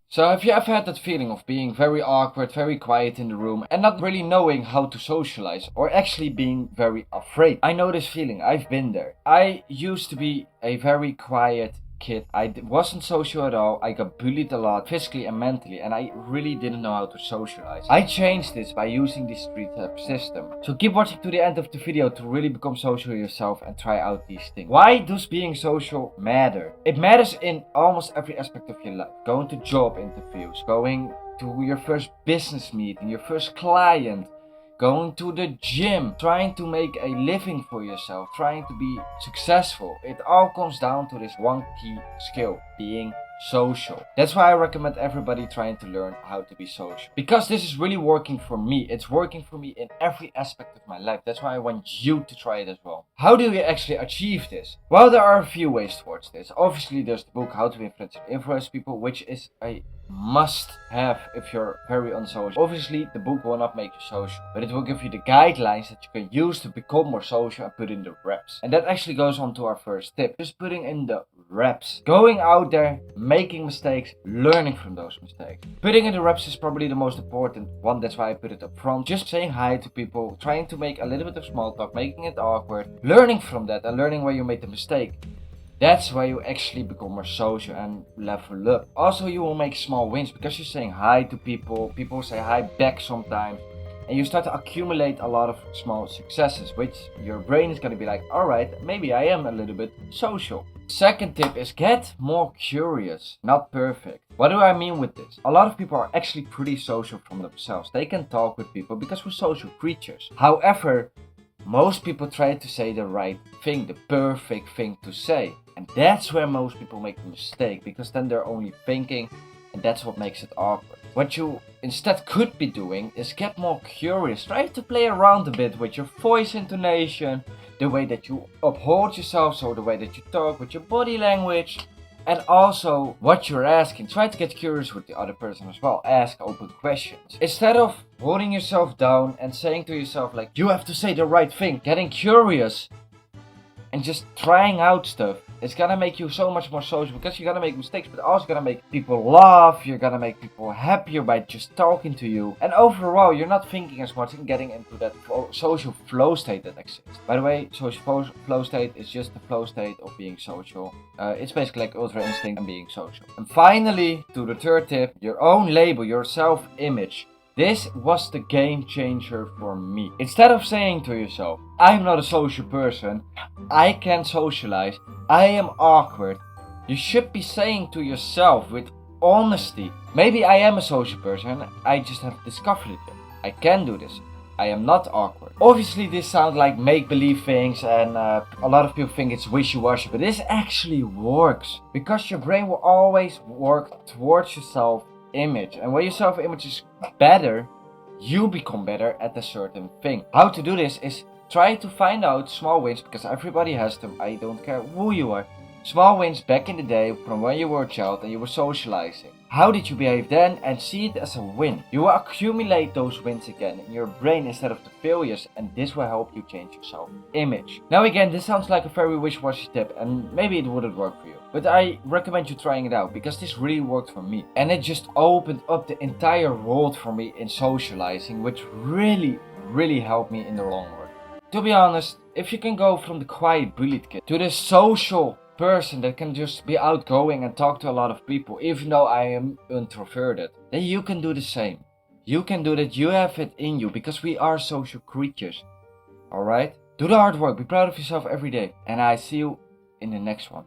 So have you ever had that feeling of being very awkward, very quiet in the room and not really knowing how to socialize or actually being very afraid? I know this feeling, I've been there. I used to be a very quiet kid. Wasn't social at all. I got bullied a lot, physically and mentally, and I really didn't know how to socialize. I changed this by using the street tap system. So keep watching to the end of the video to really become social yourself and try out these things. Why does being social matter? It matters in almost every aspect of your life. Going to job interviews, going to your first business meeting, your first client, going to the gym, trying to make a living for yourself, trying to be successful. It all comes down to this one key skill, being social. That's why I recommend everybody trying to learn how to be social. Because this is really working for me. It's working for me in every aspect of my life. That's why I want you to try it as well. How do you actually achieve this? Well, there are a few ways towards this. Obviously, there's the book How to Influence People, which is a must have if you're very unsocial. Obviously, the book will not make you social, but it will give you the guidelines that you can use to become more social and put in the reps. And that actually goes on to our first tip, just putting in the reps. Going out there, making mistakes, learning from those mistakes. Putting in the reps is probably the most important one, that's why I put it up front. Just saying hi to people, trying to make a little bit of small talk, making it awkward, learning from that and learning where you made the mistake. That's where you actually become more social and level up. Also, you will make small wins because you're saying hi to people. People say hi back sometimes. And you start to accumulate a lot of small successes, which your brain is going to be like, alright, maybe I am a little bit social. Second tip is get more curious, not perfect. What do I mean with this? A lot of people are actually pretty social from themselves. They can talk with people because we're social creatures. However, most people try to say the right thing, the perfect thing to say. And that's where most people make the mistake, because then they're only thinking, and that's what makes it awkward. What you instead could be doing is get more curious. Try to play around a bit with your voice intonation, the way that you uphold yourself, so the way that you talk, with your body language. And also what you're asking. Try to get curious with the other person as well. Ask open questions. Instead of holding yourself down and saying to yourself like, you have to say the right thing. Getting curious and just trying out stuff. It's gonna make you so much more social because you're gonna make mistakes, but also gonna make people laugh. You're gonna make people happier by just talking to you. And overall, you're not thinking as much and getting into that social flow state that exists. By the way, social flow state is just the flow state of being social. It's basically like ultra instinct and being social. And finally, to the third tip, your own label, your self-image. This was the game changer for me. Instead of saying to yourself, I'm not a social person, I can't socialize, I am awkward, you should be saying to yourself with honesty, maybe I am a social person, I just haven't discovered it yet. I can do this. I am not awkward. Obviously this sounds like make-believe things and a lot of people think it's wishy-washy, but this actually works. Because your brain will always work towards yourself image, and when your self-image is better, you become better at a certain thing. How to do this is try to find out small wins, because everybody has them. I don't care who you are. Small wins back in the day from when you were a child and you were socializing. How did you behave then, and see it as a win. You will accumulate those wins again in your brain instead of the failures, and this will help you change your self-image. Now again, this sounds like a very wishy-washy tip and maybe it wouldn't work for you. But I recommend you trying it out because this really worked for me. And it just opened up the entire world for me in socializing, which really helped me in the long run. To be honest, if you can go from the quiet bullied kid to the social person that can just be outgoing and talk to a lot of people, even though I am introverted, then you can do the same. You can do that, you have it in you, because we are social creatures. Alright? Do the hard work, be proud of yourself every day, and I see you in the next one.